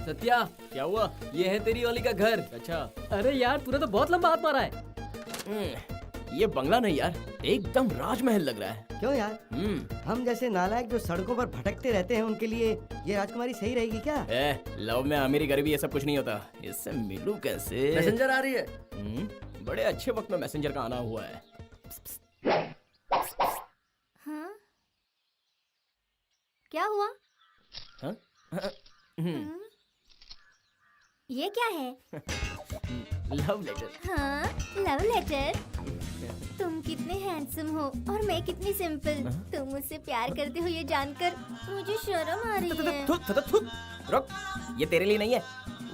सत्या, क्या हुआ? ये है तेरी वाली का घर। अच्छा। अरे यार तूने तो बहुत लंबा हाथ मारा है। ये बंगला नहीं यार, एकदम राजमहल लग रहा है। क्यों यार? हम जैसे नालायक जो सड़कों पर भटकते रहते हैं उनके लिए ये राजकुमारी सही रहेगी क्या? लव में अमीरी गरीबी ये सब कुछ नहीं होता। इससे मिलूं कैसे? मैसेंजर आ रही है। बड़े अच्छे वक्त में मैसेंजर का आना हुआ है। हाँ? क्या हुआ? हाँ? ये क्या है? Love letter. हाँ, लव लेटर। तुम कितने हैंडसम हो और मैं कितनी सिंपल। तुम मुझसे प्यार करते हो ये जानकर मुझे शर्म आ रही है। रुक, ये तेरे लिए नहीं है।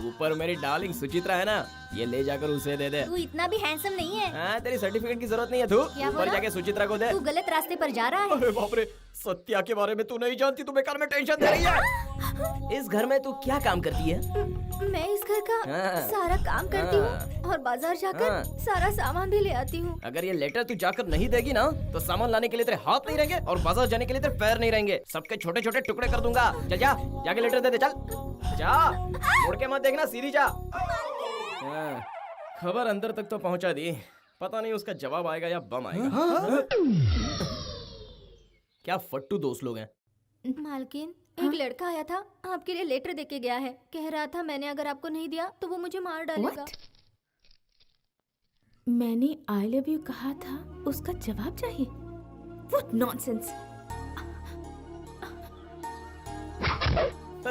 ऊपर मेरी डार्लिंग सुचित्रा है ना, ये ले जाकर उसे दे दे। तू इतना भी हैंडसम नहीं है। हाँ, तेरी सर्टिफिकेट की जरूरत नहीं है। तू क्या ऊपर बोला? जाके सुचित्रा को दे। तू गलत रास्ते पर जा रहा है। अरे बाप रे, सत्या के बारे में तू नहीं जानती, तू बेकार में टेंशन दे रही है। इस घर में तू क्या काम करती है? मैं इस घर का हाँ। सारा काम करती हूँ और बाजार जाकर हाँ। सारा सामान भी ले आती हूँ। अगर ये लेटर तू जाकर नहीं देगी ना, तो सामान लाने के लिए तेरे हाथ नहीं रहेंगे और बाजार जाने के लिए तेरे पैर नहीं रहेंगे। सबके छोटे छोटे टुकड़े कर दूंगा। चल जा, जाके लेटर दे दे। चल जा, मुड़ के मत देखना, सीधी जा। हाँ, खबर अंदर तक तो पहुंचा दी। पता नहीं उसका जवाब आएगा या बम आएगा। क्या फट्टू दोस्त लोग हैं। मालकिन, एक लड़का आया था, आपके लिए लेटर देके गया है। कह रहा था मैंने अगर आपको नहीं दिया तो वो मुझे मार डालेगा। मैंने आई लव यू कहा था, उसका जवाब चाहिए? What nonsense!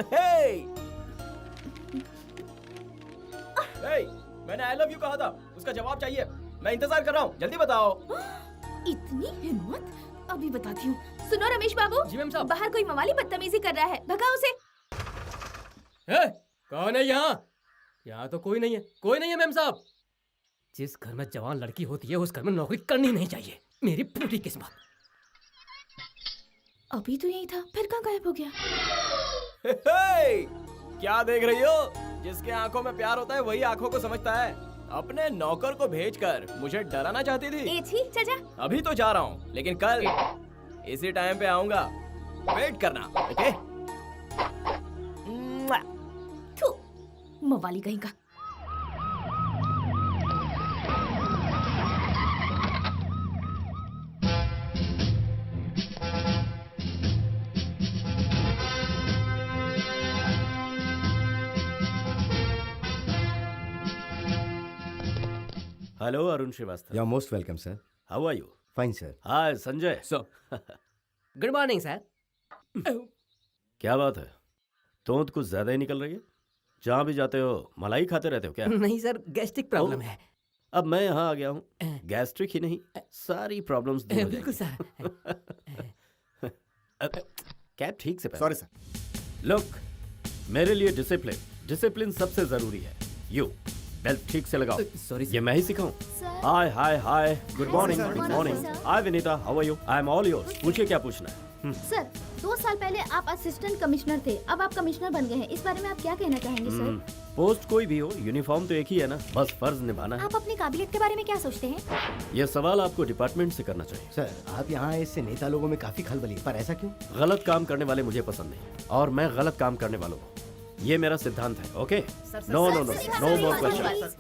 Hey! Hey! मैंने आई लव यू कहा था, उसका जवाब चाहिए। मैं इंतजार कर रहा हूँ, जल्दी बताओ। इतनी हिम्मत? अभी बताती हूँ। सुनो रमेश बाबू। जी मैम साहब। बाहर कोई मवाली बदतमीजी कर रहा है, भगाओ उसे। कौन है यहाँ? यहाँ तो कोई नहीं है। कोई नहीं है मैम साहब। जिस घर में जवान लड़की होती है उस घर में नौकरी करनी नहीं चाहिए। मेरी पूरी किस्मत। अभी तो यही था, फिर कहाँ गायब हो गया? Hey! क्या देख रही हो? जिसके आंखों में प्यार होता है वही आंखों को समझता है। अपने नौकर को भेजकर मुझे डराना चाहती थी। ए छी, चल जा। अभी तो जा रहा हूँ, लेकिन कल इसी टाइम पे आऊंगा। वेट करना, ओके? थू, मवाली कहीं का। Hello Arun Srivastava. You are most welcome sir. How are you? Fine sir. Hi Sanjay. Good morning sir. क्या बात है, तोंद कुछ ज्यादा ही निकल रही है। जहाँ भी जाते हो मलाई खाते रहते हो क्या? नहीं सर, गैस्ट्रिक प्रॉब्लम है। अब मैं यहाँ आ गया हूँ, गैस्ट्रिक ही नहीं सारी प्रॉब्लम्स दूर हो बिल्कुल जाएंगी। सर। कैब ठीक से पहन। Sorry sir. लुक, मेरे लिए डिसिप्लिन सबसे जरूरी है। यू बेल्ट ठीक से लगाओ। सॉरी ये मैं ही सिखाऊं? Sir. Hi hi hi, good morning. sir. Good Good morning. morning, sir. Hi Vinita, how are you? I am all yours. पूछिए क्या पूछना है। सर, 2 साल पहले आप असिस्टेंट कमिश्नर थे, अब आप कमिश्नर बन गए हैं। इस बारे में आप क्या कहना चाहेंगे सर? पोस्ट कोई भी हो, यूनिफॉर्म तो एक ही है ना, बस फर्ज निभाना है। आप अपनी काबिलियत के बारे में क्या सोचते हैं? ये सवाल आपको डिपार्टमेंट से करना चाहिए। सर, आप यहाँ इससे नेता लोगों में काफी खलबली है, पर ऐसा क्यों? गलत काम करने वाले मुझे पसंद नहीं, और मैं गलत काम करने वालों को, ये मेरा सिद्धांत है। Okay, no no no no more question.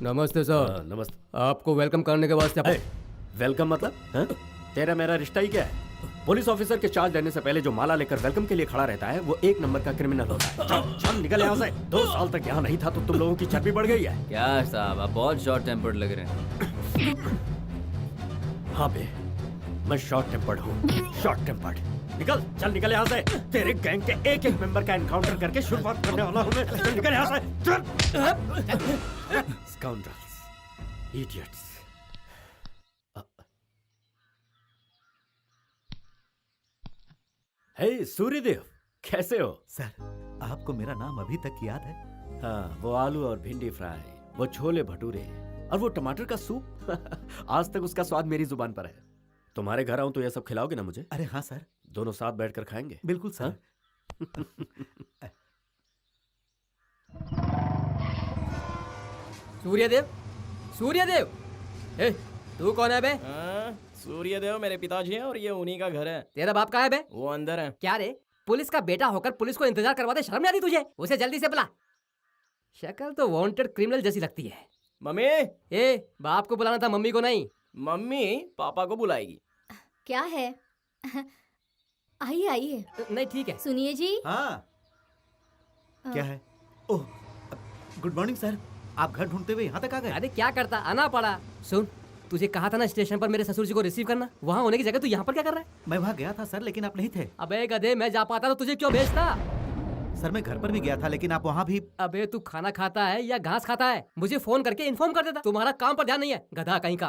नमस्ते सर। नमस्ते। आपको वेलकम करने के वास्ते वेलकम मतलब? हाँ? तेरा मेरा रिश्ता ही क्या है? पुलिस ऑफिसर के चार्ज लेने से पहले जो माला लेकर वेलकम के लिए खड़ा रहता है वो 1 नंबर का क्रिमिनल होता है। चल चल निकल यहाँ से। 2 साल तक यहाँ नहीं था तो तुम लोगों की चर्बी बढ़ गई है। क्या साहब, आप बहुत शॉर्ट टेम्पर्ड लग रहे हैं। हाँ बे, मैं शॉर्ट टेम्पर्ड हूँ, शॉर्ट टेम्पर्ड। निकल, चल निकल यहाँ से। तेरे गैंग के एक मेंबर का एनकाउंटर करके शुरुआत करने वाला हूँ मैं। चल निकल यहाँ से। चल। Scoundrels, idiots. हे सूर्यदेव, कैसे हो? सर, आपको मेरा नाम अभी तक याद है? हाँ, वो आलू और भिंडी फ्राई, वो छोले भटूरे और वो टमाटर का सूप। आज तक उसका स्वाद मेरी जुबान पर है। तुम्हारे घर आऊं तो ये सब खिलाओगे ना मुझे? अरे हाँ सर, दोनों साथ बैठकर खाएंगे। बिल्कुल सर। सूर्यदेव, सूर्यदेव, ए, तू कौन है बे? सूर्यदेव मेरे पिताजी हैं और ये उन्हीं का घर है। तेरा बाप कहाँ है बे? वो अंदर है। क्या रे, पुलिस का बेटा होकर पुलिस को इंतजार करवाते शर्म नहीं आती तुझे? उसे जल्दी से बुला। शक्ल तो वांटेड क्रिमिनल जैसी लगती है। मम्मी, ए, बाप को बुलाना था, मम्मी को नहीं। मम्मी पापा को बुलाएगी। क्या है? आइए आइए। नहीं ठीक है। सुनिए जी। हाँ क्या है? ओह गुड मॉर्निंग सर, आप घर ढूंढते हुए यहाँ तक आ गए? अरे क्या करता, आना पड़ा। सुन, तुझे कहा था ना स्टेशन पर मेरे ससुर जी को रिसीव करना, वहाँ होने की जगह तू यहाँ पर क्या कर रहा है? मैं वहाँ गया था सर, लेकिन आप नहीं थे। अबे गधे, मैं जा पाता तो तुझे क्यों भेजता? सर मैं घर पर भी गया था, लेकिन आप वहाँ भी। अबे तू खाना खाता है या घास खाता है? मुझे फोन करके इन्फॉर्म कर देता। तुम्हारा काम पर ध्यान नहीं है, गधा कहीं का।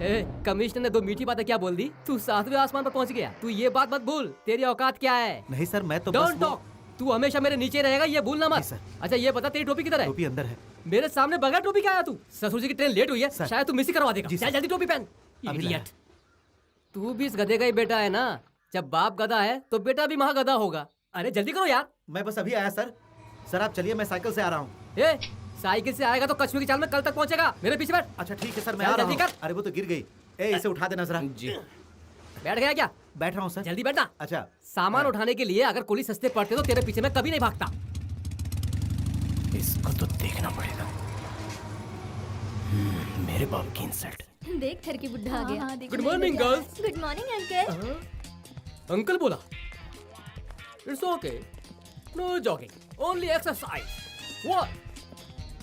ए, कमिश्नर ने 2 मीठी बातें क्या बोल दी, तू 7वें आसमान पर पहुँच गया। तू ये बात मत भूल, तेरी औकात क्या है? नहीं सर, मैं तो डोंट टॉक। तू हमेशा मेरे नीचे रहेगा, ये भूलना मत। सर। अच्छा ये बता, तेरी टोपी किधर है? टोपी अंदर है। मेरे सामने बगैर टोपी क्या आया तू? ससुर जी की ट्रेन लेट हुई है, सर। शायद तू मिस ही करवा देगा। जी, चल सर। जल्दी टोपी पहन। अभी लाया। इडियट। तू भी इस गधे का ही बेटा है ना? जब बाप गधा है तो बेटा भी महा गधा होगा। अरे जल्दी करो यार। मैं बस अभी आया सर। सर आप चलिए, मैं साइकिल से आ रहा हूँ। ए, साइकिल से आएगा तो कछुए की चाल में कल तक पहुंचेगा। मेरे पीछे बैठ। अच्छा ठीक है सर, मैं चल, आ रहा जल्दी हूँ। कर। अरे वो तो गिर गई। ए इसे उठा देना जरा। जी बैठ गया क्या? बैठ रहा हूँ सर। जल्दी बैठना। अच्छा सामान उठाने के लिए अगर कुली सस्ते पड़ते तो तेरे पीछे मैं कभी नहीं भागता। इसको तो देखना पड़ेगा। मेरे बाप की इंसल्ट। देख थर की बुढ़ा आ गया। Good morning girls. Good morning uncle. Uncle बोला, it's okay, no jogging, only exercise. 1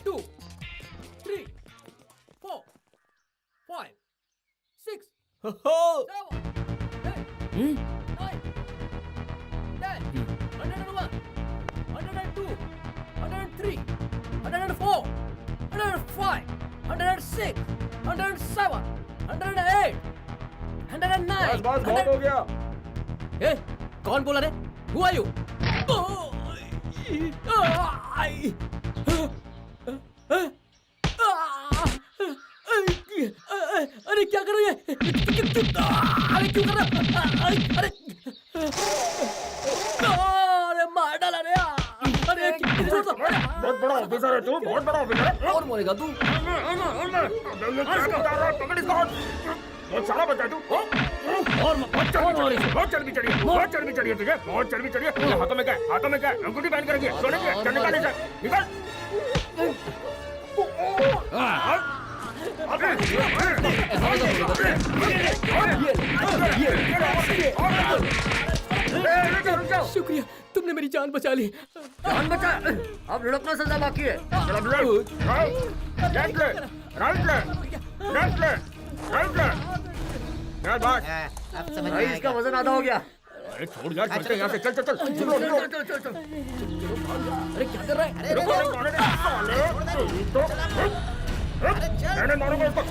2 3 4 5 6 हो 7 8 9 10 101 102 103 104 105 106 107 108 109। बस बहुत हो गया। ए, कौन बोला रे? Who are you? अरे क्या कर रही है? अरे क्यों कर रहा है? अरे अरे मार डाला रे। अरे छोड़ दो। बहुत बड़ा ऑफिसर है तू, बहुत बड़ा ऑफिसर है। और बोलेगा तू? पकड़ इसको। बहुत सारा बच्चा तू। और बहुत चर्बी चढ़ी है, बहुत चर्बी चढ़ी है तुझे, बहुत चर्बी चढ़ी है। हाथों में क्या है? हाथों में क्या है? अंगूठी पहन कर रखी है। छोड़ेंगे? चल निकाल इसे, निकाल। शुक्रिया, तुमने मेरी जान बचा ली। जान बचा, अब लुढ़कना सजा बाकी है। चल अब लुढ़क। राइट ले, राइट ले, राइट ले, राइट ले। चल भाग। अब समझ में भाई आएगा। इसका वजन आधा हो गया। अरे छोड़ यार, चलते हैं यहाँ से। चल चल चल चल चल चल। अरे क्या कर रहा है? मैंने मारूंगा उसको।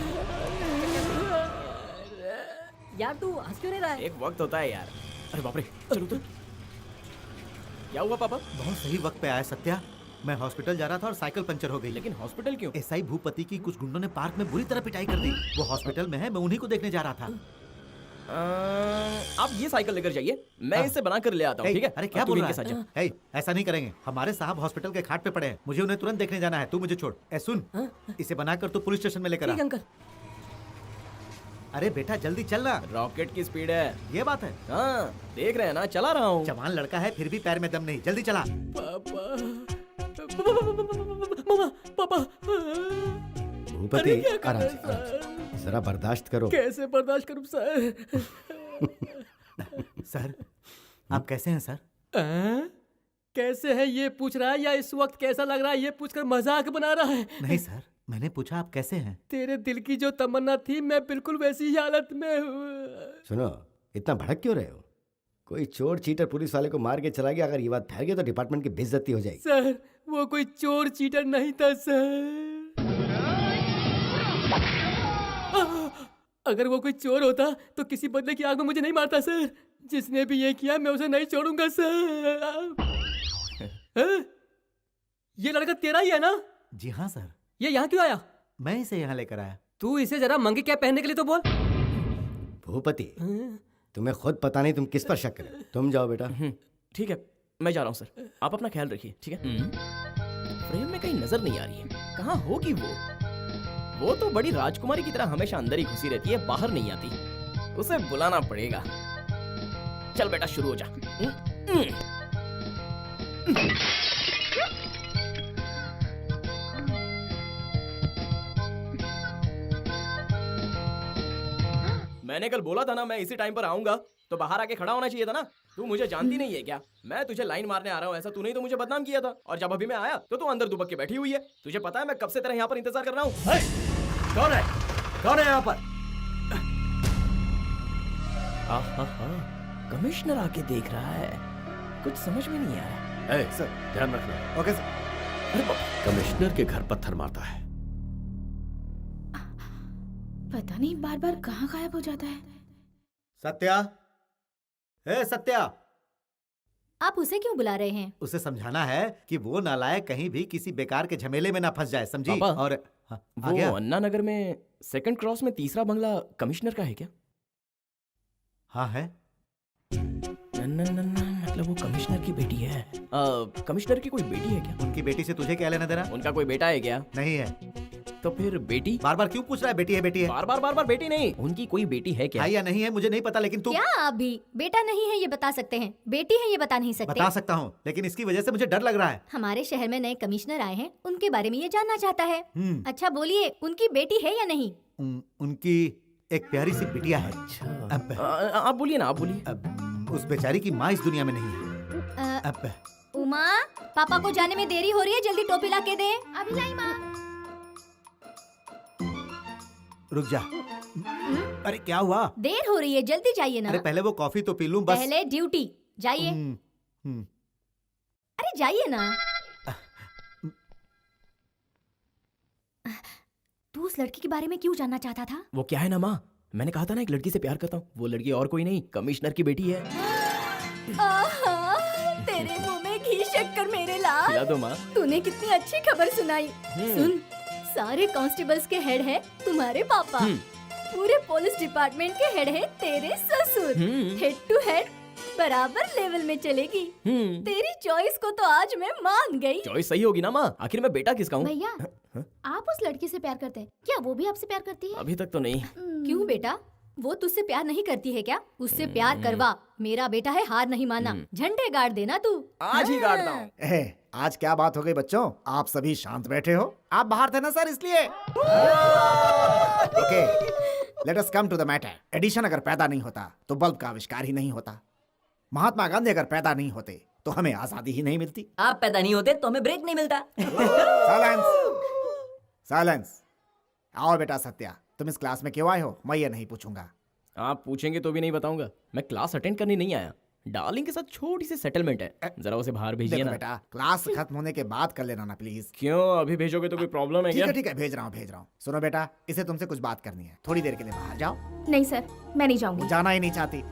यार तू हंस क्यों नहीं रहा है? एक वक्त होता है यार। अरे बाप रे, चलो तो। क्या हुआ पापा? बहुत सही वक्त पे आया सत्या। मैं हॉस्पिटल जा रहा था और साइकिल पंचर हो गई। लेकिन हॉस्पिटल क्यों? एसआई भूपति की कुछ गुंडों ने पार्क में बुरी तरह पिटाई कर दी। वो हॉस्पिटल में है, मैं उन्हीं को देखने जा रहा था। आप ये साइकिल लेकर जाइए, मैं हाँ। इसे बना कर ले आता हूँ, ए, ठीक है? अरे क्या और तू बोल इनके रहा साथ जा। है? ऐसा नहीं करेंगे। हमारे साहब हॉस्पिटल के खाट पे पड़े हैं, मुझे उन्हें तुरंत देखने जाना है। तू मुझे छोड़। ए सुन, इसे बनाकर तू पुलिस स्टेशन में लेकर ठीक है आ। अंकल। अरे बेटा जल्दी चलना। रॉकेट की स्पीड है। ये बात है। हाँ, देख रहे हैं ना, चला रहा हूँ। जवान लड़का है, फिर भी पैर में दम नहीं। जल्दी चला। मामा, पापा। भूपति अरे क्या कर आराम रहे से, हैं आराम सर? से। जरा बर्दाश्त करो। कैसे बर्दाश्त करूं सर? सर आप कैसे हैं सर? कैसे है ये पूछ रहा है या इस वक्त कैसा लग रहा है ये पूछकर मजाक बना रहा है? नहीं सर, मैंने पूछा आप कैसे हैं। तेरे दिल की जो तमन्ना थी मैं बिल्कुल वैसी ही हालत में हूँ। सुनो, इतना भड़क क्यों रहे हो? कोई चोर चीटर पुलिस वाले को मार के चला गया, अगर ये बात फैल गई तो डिपार्टमेंट की बेइज्जती हो जाएगी। सर वो कोई चोर चीटर नहीं था सर। अगर वो कोई चोर होता तो किसी बदले की आग में मुझे नहीं मारता सर। जिसने भी ये किया मैं उसे नहीं छोड़ूंगा सर। ये लड़का तेरा ही है ना? जी हाँ सर। ये यहाँ क्यों आया? मैं इसे यहाँ लेकर आया। तू इसे जरा मंगी कैप पहनने के लिए तो बोल। भूपति, तुम्हें खुद पता नहीं तुम किस पर शक करें। तुम जाओ बेटा। ठीक है, मैं जा रहा हूँ सर। आप अपना ख्याल रखिए, ठीक है? फ्रेम में कहीं नजर नहीं आ रही है। कहाँ होगी वो? वो तो बड़ी राजकुमारी की तरह हमेशा अंदर ही घुसी रहती है, बाहर नहीं आती। उसे बुलाना पड़ेगा। चल बेटा शुरू हो जा। मैंने कल बोला था ना मैं इसी टाइम पर आऊंगा, तो बाहर आके खड़ा होना चाहिए था ना। तू मुझे जानती नहीं है क्या? मैं तुझे लाइन मारने आ रहा हूँ, ऐसा तूने ही तो मुझे बदनाम किया था। और जब अभी मैं आया तो तू अंदर दुबक के बैठी हुई है। तुझे पता है मैं कब से तेरा यहाँ पर इंतजार कर रहा हूँ। कौन है? कौन है यहाँ पर? कमिश्नर आके देख रहा है, कुछ समझ में नहीं आ रहा। ए, सर ध्यान रखना। Okay sir. कमिश्नर के घर पत्थर मारता है। पता नहीं बार बार कहाँ गायब हो जाता है। सत्या, ए सत्या, आप उसे क्यों बुला रहे हैं? उसे समझाना है कि वो नालायक कहीं भी किसी बेकार के झमेले में ना फंस जाए, समझी? पापा, और हाँ, आ वो गया? अन्ना नगर में सेकंड क्रॉस में तीसरा बंगला कमिश्नर का है क्या? हाँ है। मतलब वो कमिश्नर की बेटी है। कमिश्नर की कोई बेटी है क्या? उनकी बेटी से तुझे क्या लेना देना? उनका कोई बेटा है क्या? नहीं है। तो फिर बेटी? बार बार क्यों पूछ रहा है? बेटी है, बेटी है। बार बार बेटी नहीं, उनकी कोई बेटी है क्या? है या नहीं है मुझे नहीं पता, लेकिन तू क्या आप भी बेटा नहीं है ये बता सकते हैं, बेटी है ये बता नहीं सकते? बता सकता हूँ, लेकिन इसकी वजह से मुझे डर लग रहा है। हमारे शहर में नए कमिश्नर आए हैं, उनके बारे में ये जानना चाहता है। अच्छा बोलिए, उनकी बेटी है या नहीं? उनकी एक प्यारी सी बिटिया है। आप बोलिए ना, आप बोलिए। उस बेचारी की माँ इस दुनिया में नहीं है। अब उमा, पापा को जाने में देरी हो रही है, जल्दी टोपी ला के दे। अभी लाई माँ। रुक जा। अरे क्या हुआ? देर हो रही है, जल्दी जाइए ना। अरे पहले वो कॉफी तो पी लूं बस। पहले ड्यूटी जाइए। अरे जाइए ना। तू उस लड़की के बारे में क्यों जानना चाहता था? वो क्या है ना माँ, मैंने कहा था ना एक लड़की से प्यार करता हूँ। वो लड़की और कोई नहीं, कमिश्नर की बेटी है। आहा, तेरे मुंह में घी शक्कर मेरे लाल। खिला दो माँ। तूने कितनी अच्छी खबर सुनाई। सुन, सारे कांस्टेबल्स के हेड है तुम्हारे पापा, पूरे पुलिस डिपार्टमेंट के हेड है तेरे ससुर। हेड टू हेड बराबर लेवल में चलेगी। तेरी चॉइस को तो आज मैं मान गई। चॉइस सही होगी ना माँ, आखिर मैं बेटा किसका हूँ? भैया, आप उस लड़की से प्यार करते हैं क्या? वो भी आपसे प्यार करती है? अभी तक तो नहीं। क्यों बेटा, वो तुझसे प्यार नहीं करती है क्या? उससे प्यार करवा, मेरा बेटा है, हार नहीं माना। झंडे गाड़ देना तू। आज ही गाड़ता हूँ। आज क्या बात हो गई बच्चों? आप सभी शांत बैठे हो? आप बाहर थे ना सर, इसलिए। Okay, let us come to the matter. Addition अगर पैदा नहीं होता तो बल्ब का आविष्कार ही नहीं होता। महात्मा गांधी अगर पैदा नहीं होते तो हमें आजादी ही नहीं मिलती। आप पैदा नहीं होते तो हमें ब्रेक नहीं मिलता। Silence, silence. आओ बेटा सत्या, तुम इस क्लास में क्यों आए हो? मैं ये नहीं पूछूंगा। आप पूछेंगे तो भी नहीं बताऊंगा। मैं क्लास अटेंड करने नहीं आया, डार्लिंग के साथ छोटी सी सेटलमेंट है, जरा उसे बाहर भेजिए देखो ना। बेटा, क्लास खत्म होने के बाद कर लेना ना प्लीज। क्यों, अभी भेजोगे तो कोई प्रॉब्लम है ठीक क्या? है ठीक है, भेज रहा हूँ। सुनो बेटा, इसे तुमसे कुछ बात करनी है, थोड़ी देर के लिए बाहर जाओ। नहीं सर, मैं नहीं जाऊंगी। जाना ही नहीं चाहती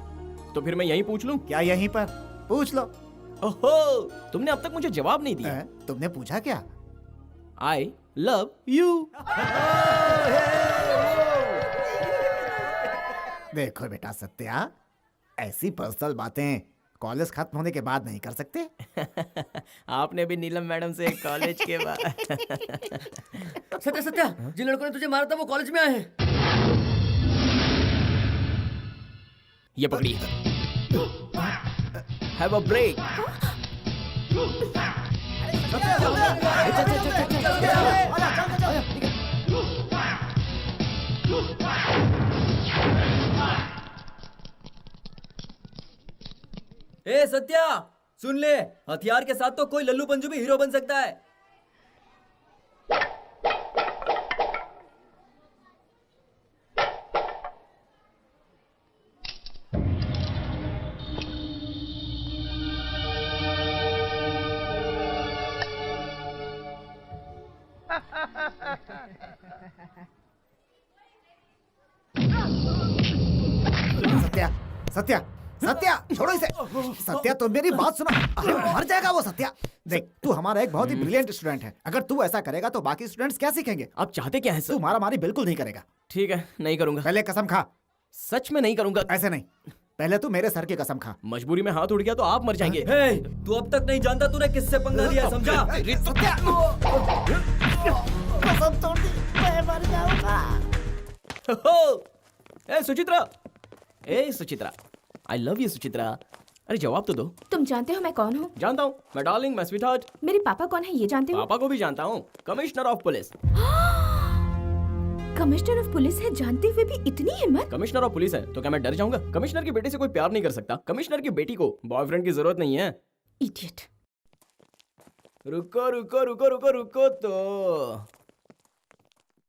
तो फिर मैं यहीं पूछ लूं? क्या यहीं पर? पूछ लो। ओहो, तुमने अब तक मुझे जवाब नहीं दिया। तुमने पूछा क्या? आई लव यू। देखो बेटा सत्या, ऐसी पर्सनल बातें कॉलेज खत्म होने के बाद नहीं कर सकते। आपने भी नीलम मैडम से कॉलेज के बाद। सत्या सत्या, जिन लड़कों ने तुझे मारा था वो कॉलेज में आए हैं। ये पकड़िए। Have a break. ए सत्या, सुन ले, हथियार के साथ तो कोई लल्लू पंजू भी हीरो बन सकता है। सत्या, सत्या, सत्या, छोड़ो इसे। सत्या, तुम मेरी बात सुनो। अरे मर जाएगा वो सत्या। देख, तू हमारा एक बहुत ही ब्रिलियंट स्टूडेंट है। अगर तू ऐसा करेगा तो बाकी स्टूडेंट्स क्या सीखेंगे? आप चाहते क्या है सर? तू मारामारी बिल्कुल नहीं करेगा। ठीक है, नहीं करूंगा। पहले कसम खा। सच में नहीं करूंगा। ऐसे नहीं, पहले तू मेरे सर की कसम खा। मजबूरी में हाथ उड़ गया तो आप मर जाएंगे। हे, तू अब तक नहीं जानता तूने किससे पंगा लिया, समझा? सत्या, कसम तोड़ दी, मैं मर जाऊंगा। ए सुचित्रा, ए Suchitra, I love you Suchitra. अरे जवाब तो दो। तुम जानते हो मैं कौन हूँ? जानता हूँ, मैं डार्लिंग, मैं स्वीटहार्ट। मेरे पापा कौन है ये जानते हो? पापा को भी जानता हूँ, commissioner of police. Commissioner of police है जानते हुए भी इतनी हिम्मत। कमिश्नर ऑफ पुलिस है तो क्या मैं डर जाऊंगा? कमिश्नर की बेटी से कोई प्यार नहीं कर सकता। कमिश्नर की बेटी को बॉयफ्रेंड की जरूरत नहीं है। इडियट। रुको रुको रुको रुको रुको तो